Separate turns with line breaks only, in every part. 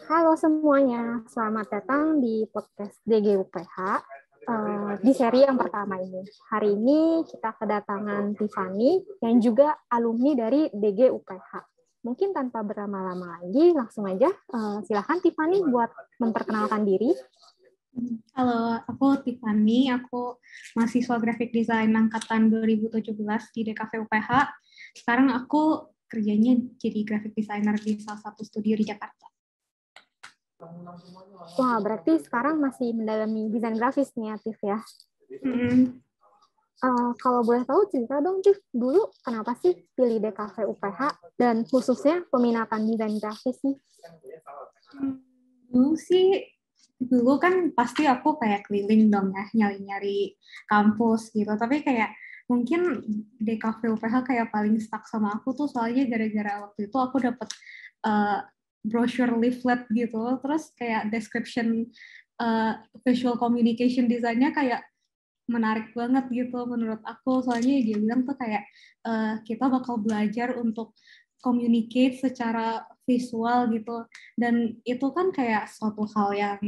Halo semuanya, selamat datang di podcast DGUPH di seri yang pertama ini. Hari ini kita kedatangan Tiffany yang juga alumni dari DGUPH. Mungkin tanpa berlama-lama lagi, langsung aja silakan Tiffany buat memperkenalkan diri.
Halo, aku Tiffany, aku mahasiswa graphic design angkatan 2017 di DKV UPH. Sekarang aku kerjanya jadi graphic designer di salah satu studio di Jakarta.
Wah, berarti sekarang masih mendalami desain grafis nih, Tif ya. Kalau boleh tahu cerita dong, Tif, dulu kenapa sih pilih DKV UPH dan khususnya peminatan desain grafis nih?
Dulu kan pasti aku kayak keliling dong ya, nyari-nyari kampus gitu. Tapi kayak mungkin DKV UPH kayak paling stuck sama aku tuh soalnya gara-gara waktu itu aku dapet brochure leaflet gitu, terus kayak description visual communication design-nya kayak menarik banget gitu menurut aku, soalnya dia bilang tuh kayak kita bakal belajar untuk communicate secara visual gitu, dan itu kan kayak suatu hal yang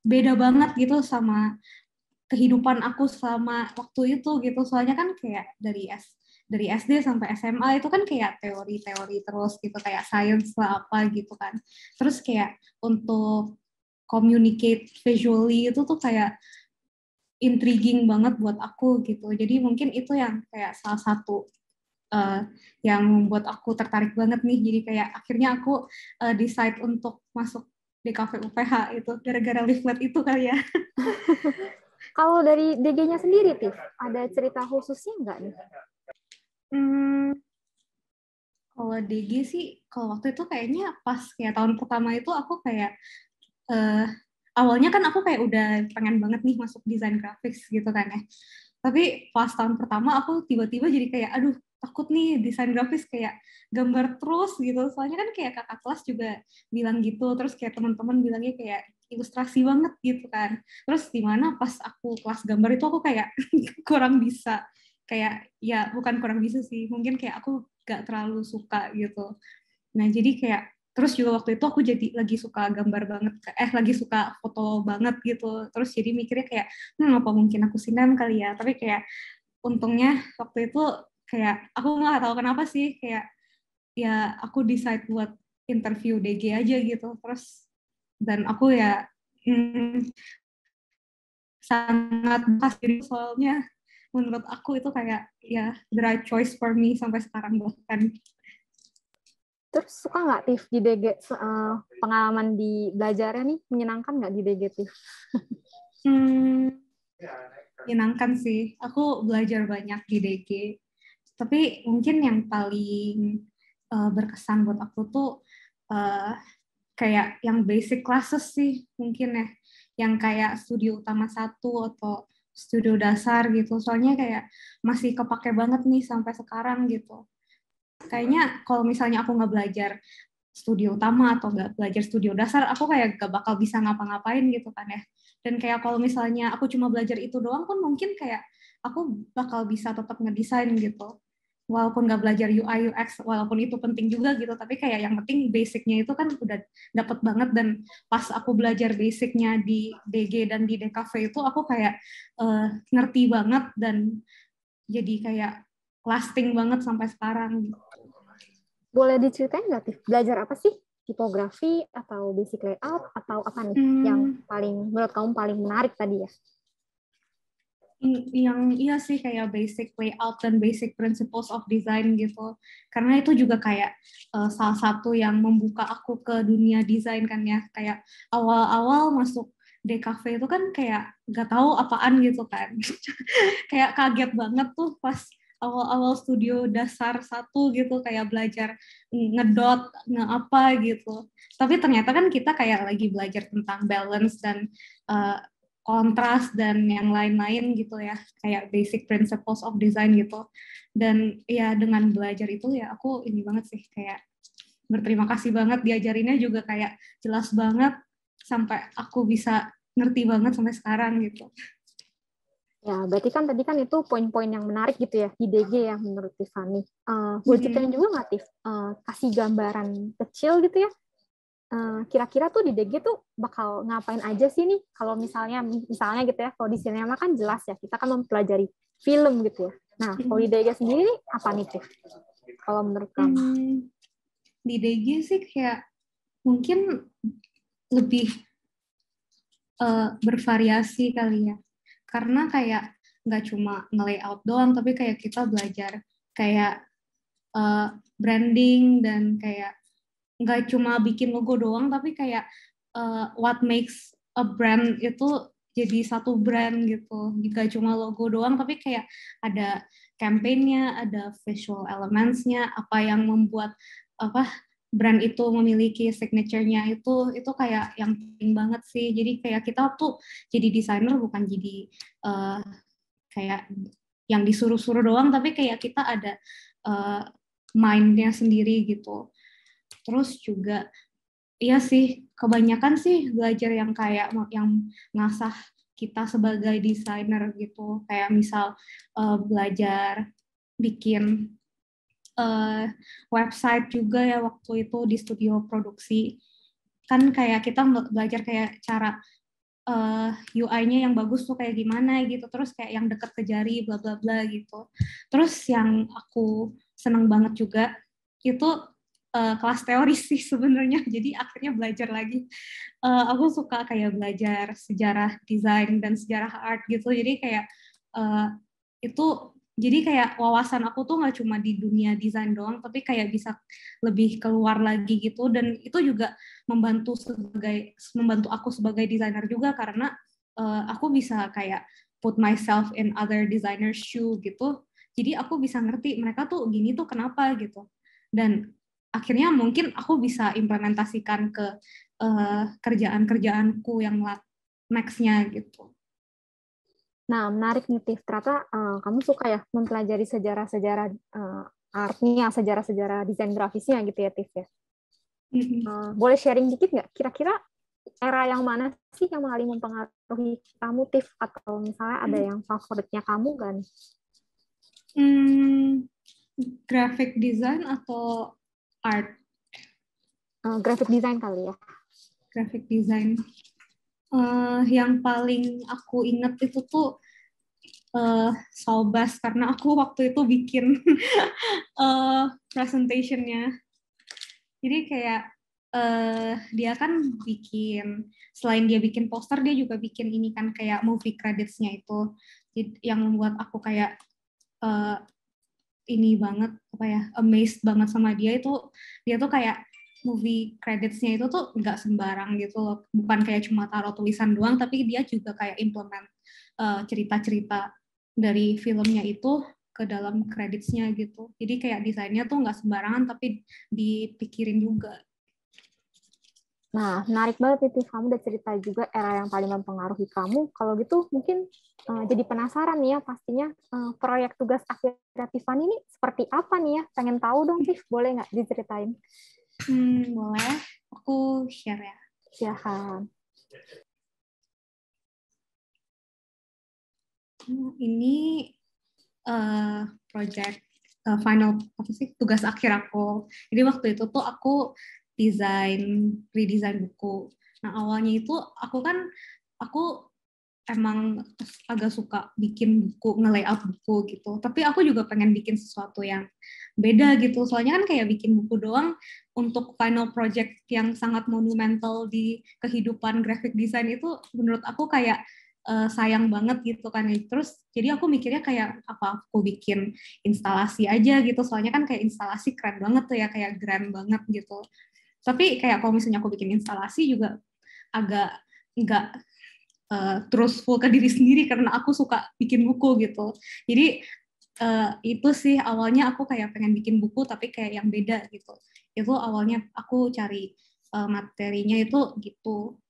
beda banget gitu sama kehidupan aku selama waktu itu gitu, soalnya kan kayak dari SD sampai SMA itu kan kayak teori-teori terus gitu, kayak sains lah apa gitu kan, terus kayak untuk communicate visually itu tuh kayak intriguing banget buat aku gitu. Jadi mungkin itu yang kayak salah satu yang membuat aku tertarik banget nih. Jadi kayak akhirnya aku decide untuk masuk di Cafe UPH itu gara-gara leaflet itu kali ya.
Kalau dari DG-nya sendiri, Tif, ada cerita khususnya nggak nih?
Kalau DG sih, kalau waktu itu kayaknya pas kayak tahun pertama itu aku kayak awalnya kan aku kayak udah pengen banget nih masuk desain grafis gitu kan ya. Tapi pas tahun pertama aku tiba-tiba jadi kayak aduh takut nih desain grafis kayak gambar terus gitu. Soalnya kan kayak kakak kelas juga bilang gitu, terus kayak teman-teman bilangnya kayak ilustrasi banget gitu kan. Terus di mana pas aku kelas gambar itu aku kayak kurang bisa, kayak ya bukan kurang bisa sih, mungkin kayak aku gak terlalu suka gitu. Nah, jadi kayak terus juga waktu itu aku jadi lagi suka gambar banget, lagi suka foto banget gitu. Terus jadi mikirnya kayak, apa mungkin aku sinem kali ya. Tapi kayak untungnya waktu itu kayak aku nggak tahu kenapa sih, kayak ya aku decide buat interview DG aja gitu. Terus dan aku ya sangat pas jadi, soalnya menurut aku itu kayak ya the right choice for me sampai sekarang bahkan.
Terus suka nggak, Tif, di DG pengalaman di belajarnya nih, menyenangkan nggak di DG, Tif?
Menyenangkan sih. Aku belajar banyak di DG. Tapi mungkin yang paling berkesan buat aku tuh uh, kayak yang basic classes sih mungkin ya. Yang kayak studio utama 1 atau studio dasar gitu. Soalnya kayak masih kepake banget nih sampai sekarang gitu. Kayaknya kalau misalnya aku nggak belajar studio utama atau nggak belajar studio dasar, aku kayak gak bakal bisa ngapa-ngapain gitu kan ya. Dan kayak kalau misalnya aku cuma belajar itu doang pun mungkin kayak aku bakal bisa tetap ngedesain gitu. Walaupun nggak belajar UI UX, walaupun itu penting juga gitu, tapi kayak yang penting basicnya itu kan udah dapet banget. Dan pas aku belajar basicnya di DG dan di DKV itu aku kayak ngerti banget dan jadi kayak lasting banget sampai sekarang.
Boleh diceritain nggak, Tif? Belajar apa sih? Tipografi atau basic layout atau apa nih yang paling menurut kamu paling menarik tadi ya?
Yang iya sih kayak basic layout dan basic principles of design gitu, karena itu juga kayak salah satu yang membuka aku ke dunia desain kan ya. Kayak awal-awal masuk DKV itu kan kayak gak tahu apaan gitu kan. Kayak kaget banget tuh pas awal-awal studio dasar 1 gitu, kayak belajar ngedot ngeapa gitu. Tapi ternyata kan kita kayak lagi belajar tentang balance dan kontras dan yang lain-lain gitu ya, kayak basic principles of design gitu. Dan ya dengan belajar itu ya aku ini banget sih, kayak berterima kasih banget, diajarinnya juga kayak jelas banget sampai aku bisa ngerti banget sampai sekarang gitu.
Ya, berarti kan tadi kan itu poin-poin yang menarik gitu ya di DG ya menurut Tiffany. Boleh ceritain juga nggak, Tif? Kasih gambaran kecil gitu ya kira-kira tuh di DG tuh bakal ngapain aja sih nih? Kalau misalnya gitu ya, kalau di sinema kan jelas ya, kita kan mempelajari film gitu ya. Nah, kalau di DG sendiri nih, apa nih Tiff? Kalau menurut kamu?
Di DG sih kayak mungkin lebih bervariasi kali ya. Karena kayak nggak cuma nge-layout doang, tapi kayak kita belajar kayak branding dan kayak nggak cuma bikin logo doang, tapi kayak what makes a brand itu jadi satu brand gitu. Nggak cuma logo doang, tapi kayak ada campaign-nya, ada visual elements-nya, apa yang membuat apa brand itu memiliki signature-nya itu kayak yang penting banget sih. Jadi kayak kita tuh jadi desainer bukan jadi kayak yang disuruh-suruh doang, tapi kayak kita ada mind-nya sendiri gitu. Terus juga, iya sih, kebanyakan sih belajar yang kayak yang ngasah kita sebagai desainer gitu. Kayak misal belajar bikin website juga ya waktu itu di studio produksi. Kan kayak kita belajar kayak cara UI-nya yang bagus tuh kayak gimana gitu, terus kayak yang deket ke jari bla bla bla gitu. Terus yang aku seneng banget juga itu kelas teori sih sebenarnya, jadi akhirnya belajar lagi. Aku suka kayak belajar sejarah desain dan sejarah art gitu, jadi kayak itu jadi kayak wawasan aku tuh nggak cuma di dunia desain doang, tapi kayak bisa lebih keluar lagi gitu. Dan itu juga membantu aku sebagai desainer juga, karena aku bisa kayak put myself in other designer's shoe gitu. Jadi aku bisa ngerti mereka tuh gini tuh kenapa gitu. Dan akhirnya mungkin aku bisa implementasikan ke kerjaan-kerjaanku yang next-nya gitu.
Nah, menarik nih, Tiff. Ternyata kamu suka ya mempelajari sejarah-sejarah artnya, sejarah-sejarah desain grafisnya gitu ya, Tiff ya. Boleh sharing dikit nggak? Kira-kira era yang mana sih yang paling mempengaruhi kamu, Tiff? Atau misalnya ada yang favoritnya kamu kan?
Graphic design atau art?
Graphic design kali ya.
Graphic design. Yang paling aku ingat itu tuh Solbas, karena aku waktu itu bikin presentationnya. Jadi kayak dia kan selain dia bikin poster, dia juga bikin ini kan kayak movie credits-nya itu. Yang membuat aku kayak ini banget, apa ya, amazed banget sama dia tuh kayak movie credits-nya itu tuh nggak sembarang gitu loh. Bukan kayak cuma taruh tulisan doang, tapi dia juga kayak implement cerita-cerita dari filmnya itu ke dalam credits-nya gitu. Jadi kayak desainnya tuh nggak sembarangan, tapi dipikirin juga.
Nah, menarik banget itu. Kamu udah cerita juga era yang paling mempengaruhi kamu. Kalau gitu mungkin jadi penasaran nih ya pastinya proyek tugas akhir Tiffany ini seperti apa nih ya? Pengen tahu dong, Tiff. Boleh nggak diceritain?
Boleh. Aku share ya.
Silahkan.
Ini project final tugas akhir aku. Jadi waktu itu tuh aku redesign buku. Nah awalnya itu aku emang agak suka bikin buku, nge-layout buku gitu. Tapi aku juga pengen bikin sesuatu yang beda gitu. Soalnya kan kayak bikin buku doang untuk final project yang sangat monumental di kehidupan graphic design itu menurut aku kayak sayang banget gitu kan. Terus jadi aku mikirnya kayak apa aku bikin instalasi aja gitu. Soalnya kan kayak instalasi keren banget tuh ya, kayak grand banget gitu. Tapi kayak kalau misalnya aku bikin instalasi juga agak nggak truthful ke diri sendiri karena aku suka bikin buku gitu. Jadi itu sih awalnya aku kayak pengen bikin buku tapi kayak yang beda gitu. Itu awalnya aku cari materinya itu gitu.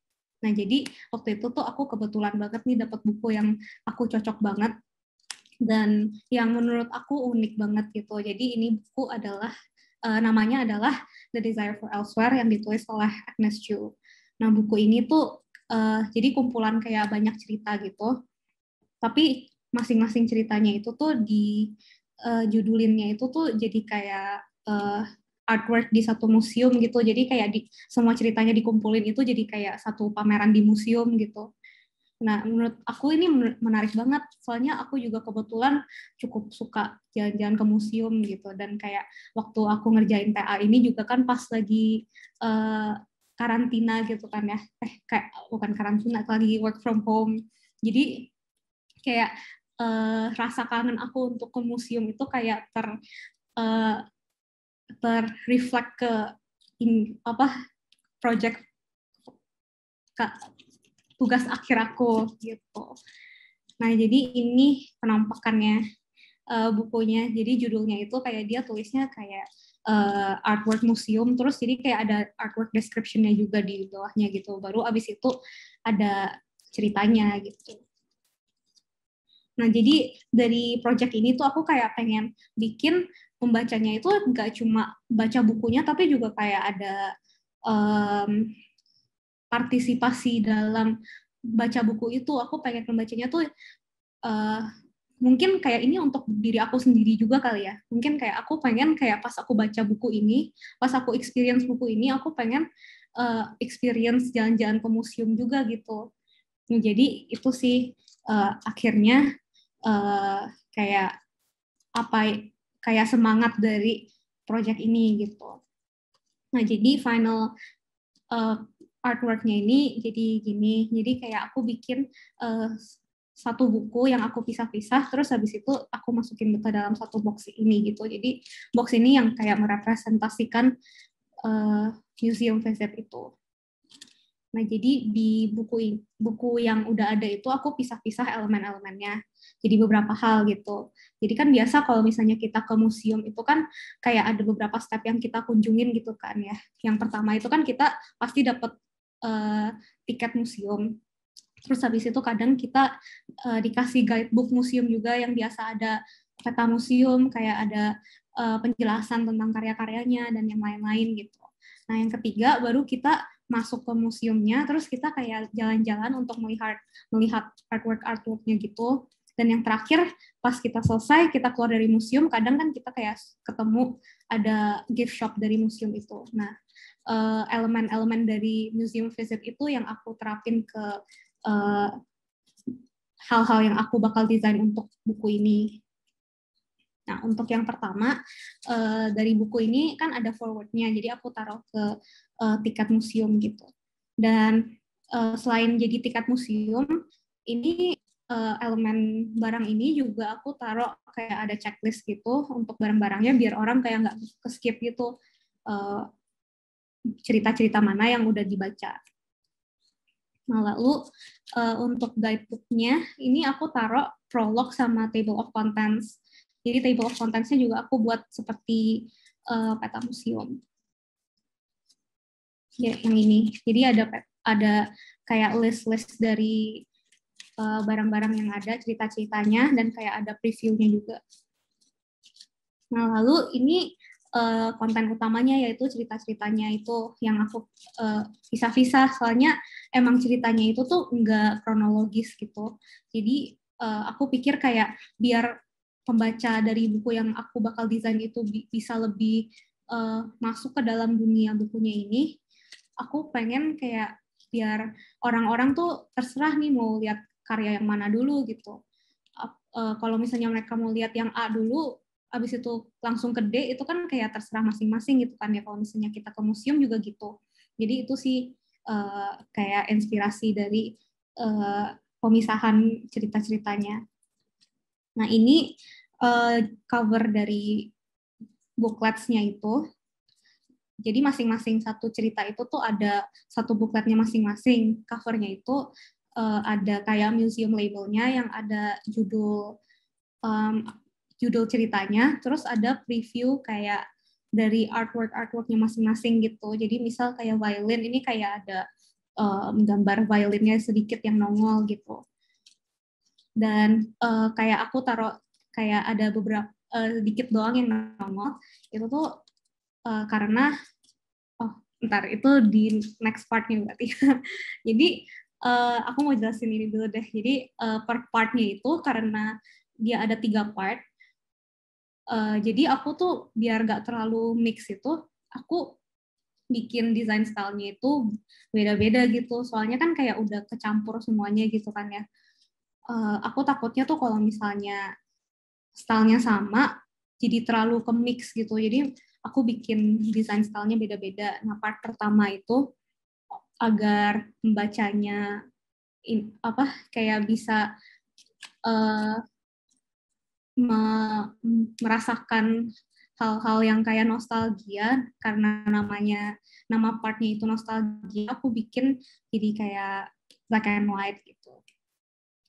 Nah jadi waktu itu tuh aku kebetulan banget nih dapat buku yang aku cocok banget dan yang menurut aku unik banget gitu. Jadi ini buku adalah namanya adalah The Desire for Elsewhere yang ditulis oleh Agnes Chu. Nah buku ini tuh jadi kumpulan kayak banyak cerita gitu. Tapi masing-masing ceritanya itu tuh di judulinnya itu tuh jadi kayak artwork di satu museum gitu. Jadi kayak semua ceritanya dikumpulin itu jadi kayak satu pameran di museum gitu. Nah, menurut aku ini menarik banget, soalnya aku juga kebetulan cukup suka jalan-jalan ke museum gitu, dan kayak waktu aku ngerjain TA ini juga kan pas lagi karantina gitu kan ya, kayak bukan karantina, lagi work from home, jadi kayak rasa kangen aku untuk ke museum itu kayak terreflect ke project tugas akhir aku gitu. Nah, jadi ini penampakannya bukunya. Jadi judulnya itu kayak dia tulisnya kayak artwork museum, terus jadi kayak ada artwork description-nya juga di bawahnya gitu. Baru abis itu ada ceritanya gitu. Nah, jadi dari project ini tuh aku kayak pengen bikin pembacanya itu nggak cuma baca bukunya, tapi juga kayak ada partisipasi dalam baca buku itu. Aku pengen pembacanya tuh mungkin kayak ini untuk diri aku sendiri juga kali ya. Mungkin kayak aku pengen kayak pas aku baca buku ini, pas aku experience buku ini, aku pengen experience jalan-jalan ke museum juga gitu. Nah, jadi itu sih akhirnya kayak kayak semangat dari project ini gitu. Nah, jadi final artwork-nya ini jadi gini. Jadi kayak aku bikin satu buku yang aku pisah-pisah, terus habis itu aku masukin ke dalam satu box ini gitu. Jadi box ini yang kayak merepresentasikan museum visit itu. Nah, jadi di buku yang udah ada itu aku pisah-pisah elemen-elemennya. Jadi beberapa hal gitu. Jadi kan biasa kalau misalnya kita ke museum itu kan kayak ada beberapa step yang kita kunjungin gitu kan ya. Yang pertama itu kan kita pasti dapat tiket museum. Terus habis itu kadang kita dikasih guidebook museum juga yang biasa ada peta museum, kayak ada penjelasan tentang karya-karyanya dan yang lain-lain gitu. Nah, yang ketiga baru kita masuk ke museumnya, terus kita kayak jalan-jalan untuk melihat artwork-artworknya gitu. Dan yang terakhir, pas kita selesai, kita keluar dari museum, kadang kan kita kayak ketemu ada gift shop dari museum itu. Nah, elemen-elemen dari museum visit itu yang aku terapin ke hal-hal yang aku bakal desain untuk buku ini. Nah, untuk yang pertama, dari buku ini kan ada forward-nya, jadi aku taruh ke tiket museum gitu. Dan selain jadi tiket museum, ini elemen barang ini juga aku taruh kayak ada checklist gitu untuk barang-barangnya, biar orang kayak nggak ke-skip gitu cerita-cerita mana yang udah dibaca. Nah, lalu untuk guidebook-nya, ini aku taruh prolog sama table of contents. Jadi table of contents-nya juga aku buat seperti peta museum. Ya, yang ini. Jadi ada kayak list-list dari barang-barang yang ada, cerita-ceritanya, dan kayak ada preview-nya juga. Nah, lalu ini konten utamanya yaitu cerita-ceritanya itu yang aku pisah-pisah, soalnya emang ceritanya itu tuh nggak kronologis gitu. Jadi aku pikir kayak biar pembaca dari buku yang aku bakal desain itu bisa lebih masuk ke dalam dunia bukunya ini, aku pengen kayak biar orang-orang tuh terserah nih mau lihat karya yang mana dulu gitu. Kalau misalnya mereka mau lihat yang A dulu, abis itu langsung ke D, itu kan kayak terserah masing-masing gitu kan ya. Kalau misalnya kita ke museum juga gitu. Jadi itu sih kayak inspirasi dari pemisahan cerita-ceritanya. Nah, ini cover dari booklets-nya itu. Jadi masing-masing satu cerita itu tuh ada satu bookletnya masing-masing. Covernya itu ada kayak museum labelnya yang ada judul ceritanya, terus ada preview kayak dari artworknya masing-masing gitu. Jadi misal kayak violin, ini kayak ada gambar violinnya sedikit yang nongol gitu. Dan kayak aku taruh kayak ada beberapa sedikit doang yang nongol, itu tuh karena ntar itu di next part-nya berarti. Jadi aku mau jelasin ini dulu deh. Jadi per part-nya itu karena dia ada 3 part. Jadi aku tuh biar nggak terlalu mix itu, aku bikin desain style-nya itu beda-beda gitu. Soalnya kan kayak udah kecampur semuanya gitu kan ya. Aku takutnya tuh kalau misalnya style-nya sama, jadi terlalu ke-mix gitu. Jadi aku bikin desain style-nya beda-beda. Nah, part pertama itu agar membacanya kayak bisa uh, merasakan hal-hal yang kayak nostalgia, karena nama partnya itu nostalgia, aku bikin jadi kayak black and white gitu.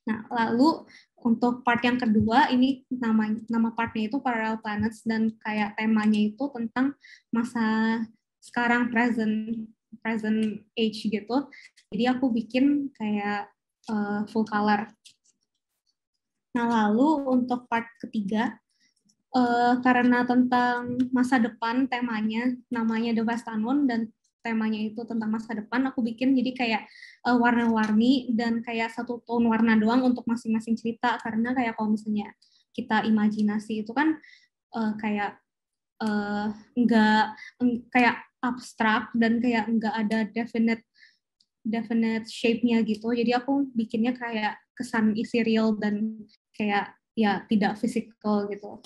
Nah, lalu untuk part yang kedua, ini nama partnya itu Parallel Planets, dan kayak temanya itu tentang masa sekarang, present age gitu. Jadi aku bikin kayak full color. Nah, lalu untuk part ketiga, karena tentang masa depan temanya, namanya The Vastanon, dan temanya itu tentang masa depan, aku bikin jadi kayak warna-warni dan kayak satu tone warna doang untuk masing-masing cerita, karena kayak kalau misalnya kita imajinasi itu kan kayak nggak kayak abstrak dan kayak nggak ada definite shape-nya gitu. Jadi aku bikinnya kayak kesan ethereal dan kayak ya tidak physical gitu.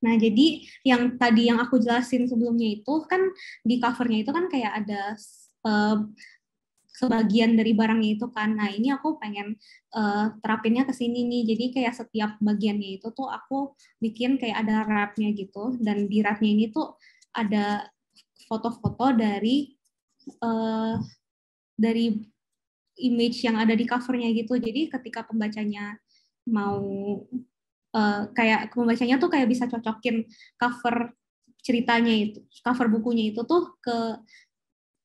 Nah, jadi yang tadi yang aku jelasin sebelumnya itu kan di covernya itu kan kayak ada sebagian dari barangnya itu kan. Nah, ini aku pengen terapinnya ke sini nih. Jadi kayak setiap bagiannya itu tuh aku bikin kayak ada wrap-nya gitu. Dan di wrap-nya ini tuh ada foto-foto dari image yang ada di covernya gitu. Jadi ketika pembacanya mau kayak pembacanya tuh kayak bisa cocokin cover ceritanya itu, cover bukunya itu tuh ke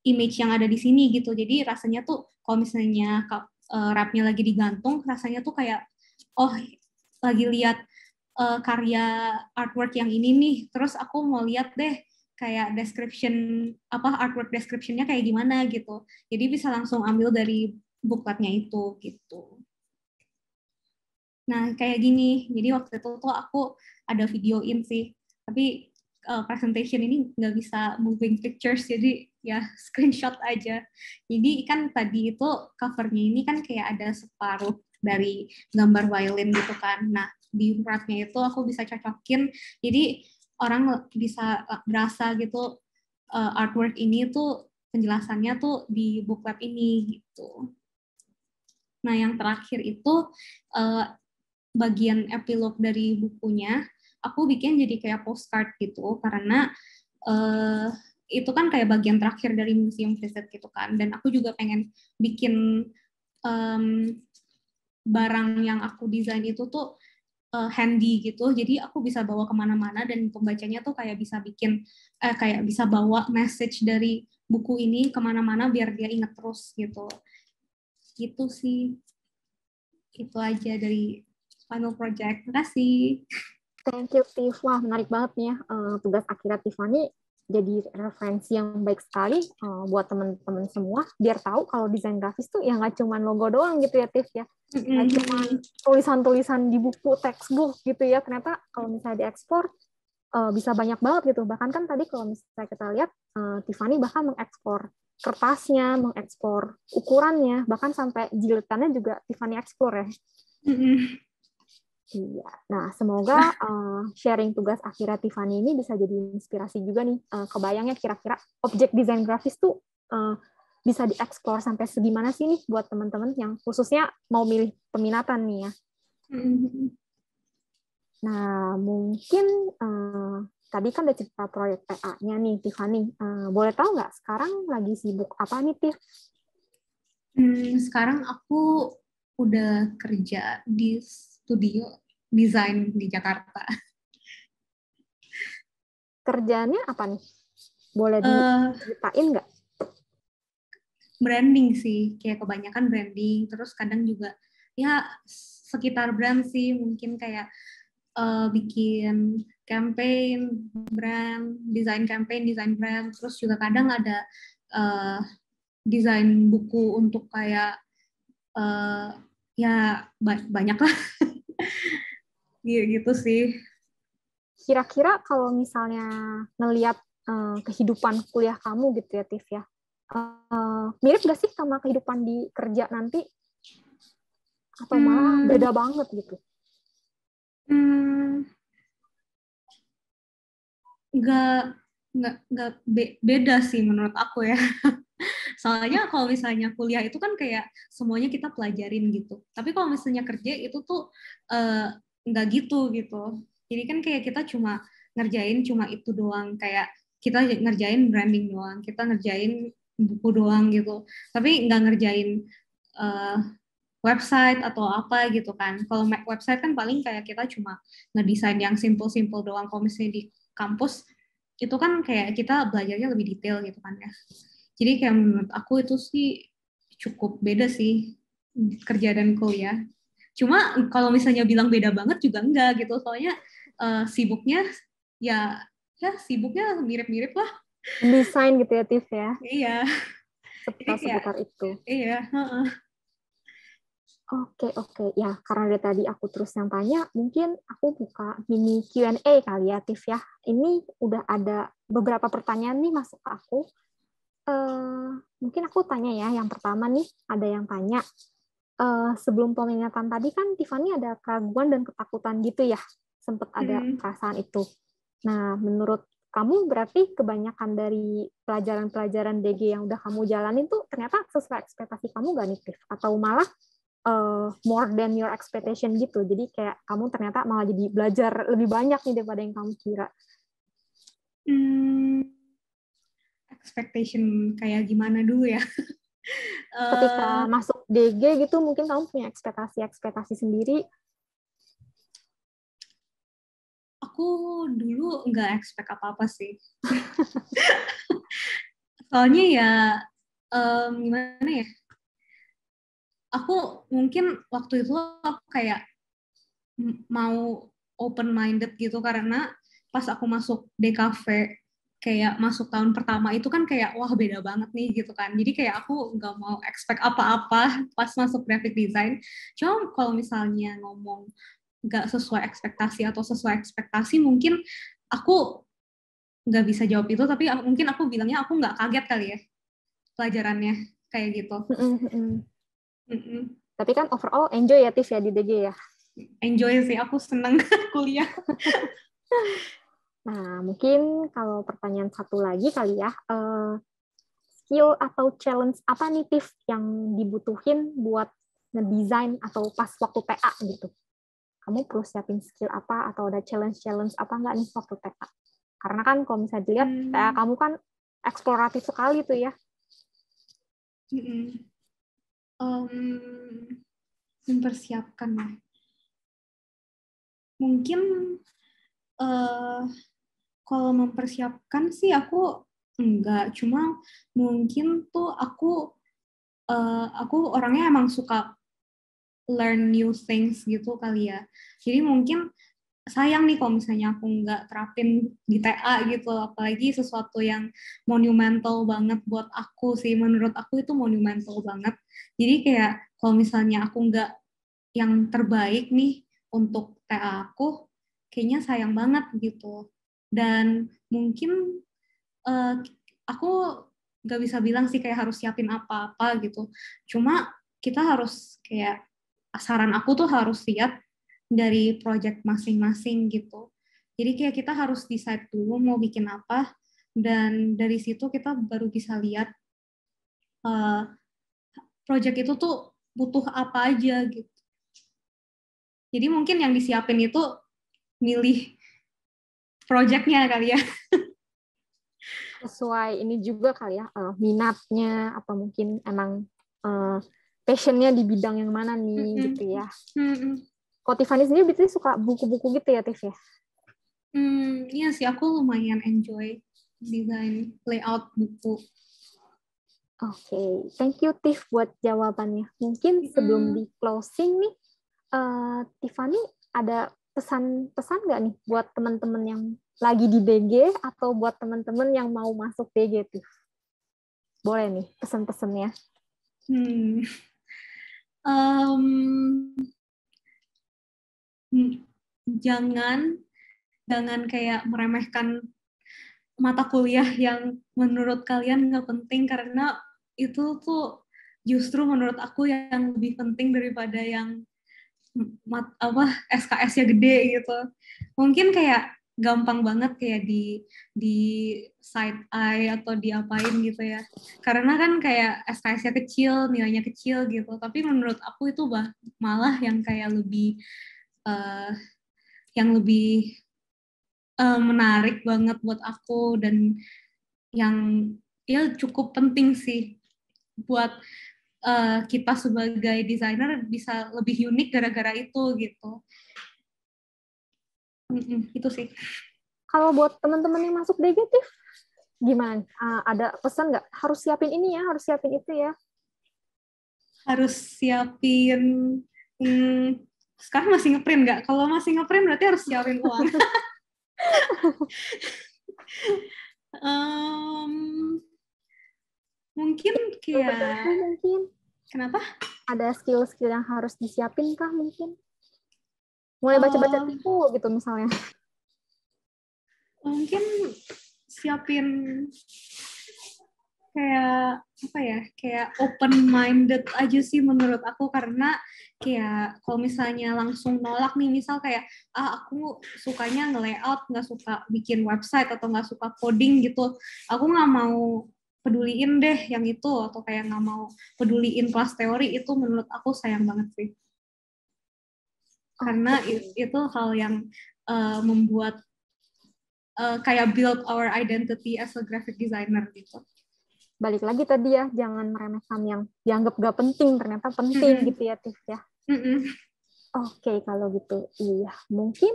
image yang ada di sini gitu. Jadi rasanya tuh kalau misalnya wrap-nya lagi digantung, rasanya tuh kayak oh lagi lihat karya artwork yang ini nih. Terus aku mau lihat deh kayak artwork description-nya kayak gimana gitu. Jadi bisa langsung ambil dari bookletnya itu gitu. Nah, kayak gini. Jadi waktu itu tuh aku ada videoin sih. Tapi presentation ini nggak bisa moving pictures, jadi ya screenshot aja. Jadi kan tadi itu covernya ini kan kayak ada separuh dari gambar violin gitu kan. Nah, di wrap-nya itu aku bisa cocokin. Jadi orang bisa berasa gitu artwork ini tuh penjelasannya tuh di booklet ini gitu. Nah, yang terakhir itu bagian epilog dari bukunya, aku bikin jadi kayak postcard gitu, karena itu kan kayak bagian terakhir dari museum visit gitu kan, dan aku juga pengen bikin barang yang aku desain itu tuh handy gitu, jadi aku bisa bawa kemana-mana dan pembacanya tuh kayak bisa kayak bisa bawa message dari buku ini kemana-mana biar dia inget terus gitu. Gitu sih. Itu aja dari final project. Terima kasih.
Thank you, Tiff. Wah, menarik banget nih ya. Tugas akhirnya Tiffany jadi referensi yang baik sekali buat teman-teman semua, biar tahu kalau desain grafis tuh ya nggak cuma logo doang gitu ya, Tiff ya. Nggak cuma tulisan-tulisan di buku, textbook gitu ya. Ternyata kalau misalnya diekspor, bisa banyak banget gitu. Bahkan kan tadi kalau misalnya kita lihat, Tiffany bahkan mengekspor kertasnya, mengekspor ukurannya, bahkan sampai jilitannya juga Tiffany explore ya. Iya. Nah, semoga sharing tugas akhirnya Tiffany ini bisa jadi inspirasi juga nih. Kebayangnya kira-kira objek desain grafis tuh bisa dieksplor sampai segimana sih nih buat teman-teman yang khususnya mau milih peminatan nih ya. Nah, mungkin tadi kan udah cerita proyek PA-nya nih, Tiffany. Boleh tahu nggak sekarang lagi sibuk apa nih, Tiff?
Sekarang aku udah kerja di studio desain di Jakarta.
Kerjaannya apa nih? Boleh diceritain nggak?
Branding sih, kayak kebanyakan branding. Terus kadang juga ya sekitar brand sih, mungkin kayak bikin campaign brand, desain campaign, desain brand. Terus juga kadang ada desain buku untuk kayak ya banyak lah. Gitu sih.
kira-kira kalau misalnya ngelihat kehidupan kuliah kamu gitu ya, Tiff ya, mirip nggak sih sama kehidupan di kerja nanti? Atau malah beda banget gitu?
Nggak beda sih menurut aku ya. Soalnya kalau misalnya kuliah itu kan kayak semuanya kita pelajarin gitu. Tapi kalau misalnya kerja itu tuh nggak gitu gitu. Jadi kan kayak kita cuma ngerjain cuma itu doang. Kayak kita ngerjain branding doang, kita ngerjain buku doang gitu. Tapi nggak ngerjain website atau apa gitu kan. Kalau website kan paling kayak kita cuma ngedesain yang simple-simple doang. Kalau misalnya di kampus itu kan kayak kita belajarnya lebih detail gitu kan ya. Jadi kayak menurut aku itu sih cukup beda sih kerja dan kuliah. Cuma kalau misalnya bilang beda banget juga enggak gitu. Soalnya sibuknya ya sibuknya mirip-mirip lah.
Desain gitu ya, Tiff ya?
Iya. Jadi kayak
Seputar itu.
iya.
Oke. Ya, karena dari tadi aku terus yang tanya, mungkin aku buka mini Q&A kali ya, Tiff ya. Ini udah ada beberapa pertanyaan nih masuk ke aku. Mungkin aku tanya ya, yang pertama nih, ada yang tanya, sebelum peminatan tadi kan Tiffany ada keraguan dan ketakutan gitu ya, sempat ada perasaan itu. Nah, menurut kamu berarti kebanyakan dari pelajaran-pelajaran DG yang udah kamu jalanin tuh ternyata sesuai ekspektasi kamu gak nih, Tiff? Atau malah more than your expectation gitu. Jadi kayak kamu ternyata malah jadi belajar lebih banyak nih daripada yang kamu kira.
Expectation kayak gimana dulu ya?
Ketika masuk DG gitu, mungkin kamu punya ekspektasi sendiri.
Aku dulu nggak expect apa-apa sih. Soalnya ya gimana ya? Aku mungkin waktu itu aku kayak mau open minded gitu karena pas aku masuk DKV kayak masuk tahun pertama itu kan kayak wah beda banget nih gitu kan. Jadi kayak aku nggak mau expect apa-apa pas masuk graphic design. Cuma kalau misalnya ngomong nggak sesuai ekspektasi atau sesuai ekspektasi mungkin aku nggak bisa jawab itu, tapi mungkin aku bilangnya aku nggak kaget kali ya pelajarannya kayak gitu.
Tapi kan overall enjoy ya, Tiff ya, di DG ya?
Enjoy sih, aku seneng kuliah.
Nah, mungkin kalau pertanyaan satu lagi kali ya, skill atau challenge apa nih, Tiff, yang dibutuhin buat ngedesain atau pas waktu TA gitu? Kamu perlu siapin skill apa atau ada challenge apa nggak nih waktu TA? Karena kan kalau misalnya dilihat, TA kamu kan eksploratif sekali tuh ya.
Mempersiapkan lah. Mungkin kalau mempersiapkan sih aku enggak, cuma mungkin tuh aku orangnya emang suka learn new things gitu kali ya. Jadi mungkin sayang nih kalau misalnya aku nggak terapin di TA gitu, apalagi sesuatu yang monumental banget buat aku sih, menurut aku itu monumental banget. Jadi kayak kalau misalnya aku nggak yang terbaik nih untuk TA aku, kayaknya sayang banget gitu. Dan mungkin aku nggak bisa bilang sih kayak harus siapin apa-apa gitu. Cuma kita harus kayak, saran aku tuh harus lihat dari project masing-masing gitu. Jadi kayak kita harus decide dulu mau bikin apa, dan dari situ kita baru bisa lihat project itu tuh butuh apa aja gitu. Jadi mungkin yang disiapin itu milih projectnya kali ya.
Sesuai ini juga kali ya, minatnya, atau mungkin emang passionnya di bidang yang mana nih gitu ya. Kalau Tiffany sendiri biasanya suka buku-buku gitu ya, Tiff ya?
Iya sih, aku lumayan enjoy desain layout buku.
Oke, thank you Tiff buat jawabannya. Mungkin sebelum di closing nih, Tiffany ada pesan-pesan nggak nih buat teman-teman yang lagi di DG atau buat teman-teman yang mau masuk DG, Tiff? Boleh nih pesan-pesannya.
Jangan jangan kayak meremehkan mata kuliah yang menurut kalian nggak penting, karena itu tuh justru menurut aku yang lebih penting daripada yang SKS-nya gede gitu. Mungkin kayak gampang banget kayak di side eye atau diapain gitu ya. Karena kan kayak SKS-nya kecil, nilainya kecil gitu. Tapi menurut aku itu malah yang kayak lebih menarik banget buat aku, dan yang ya cukup penting sih buat kita sebagai desainer bisa lebih unik gara-gara itu gitu. Itu sih.
Kalau buat teman-teman yang masuk DG, gimana? Ada pesan nggak? Harus siapin ini ya, harus siapin itu ya?
Harus siapin, sekarang masih ngeprint nggak? Kalau masih ngeprint berarti harus siapin uang. Mungkin kayak
mungkin.
Kenapa?
Ada skill-skill yang harus disiapin kah mungkin? Mulai baca-baca tipu gitu misalnya.
Mungkin siapin kayak apa ya, kayak open minded aja sih menurut aku, karena kayak kalau misalnya langsung nolak nih, misal kayak aku sukanya nge-layout, nggak suka bikin website atau nggak suka coding gitu, aku nggak mau peduliin deh yang itu, atau kayak nggak mau peduliin kelas teori, itu menurut aku sayang banget sih, karena itu hal yang membuat kayak build our identity as a graphic designer gitu.
Balik lagi tadi ya, jangan meremehkan yang dianggap gak penting, ternyata penting gitu ya, Tif ya. Oke, kalau gitu. Iya, mungkin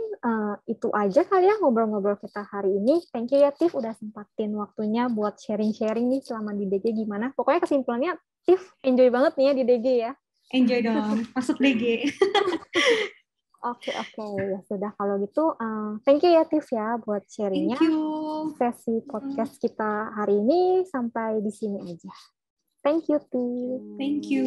itu aja kali ya ngobrol-ngobrol kita hari ini. Thank you ya, Tif, udah sempatin waktunya buat sharing-sharing nih selama di DG gimana. Pokoknya kesimpulannya, Tif enjoy banget nih ya di DG ya.
Enjoy dong, masuk DG.
Oke, ya sudah kalau gitu. Thank you ya, Tif ya, buat sharingnya.
Thank you.
Sesi podcast kita hari ini sampai di sini aja. Thank you, Tif.
Thank you.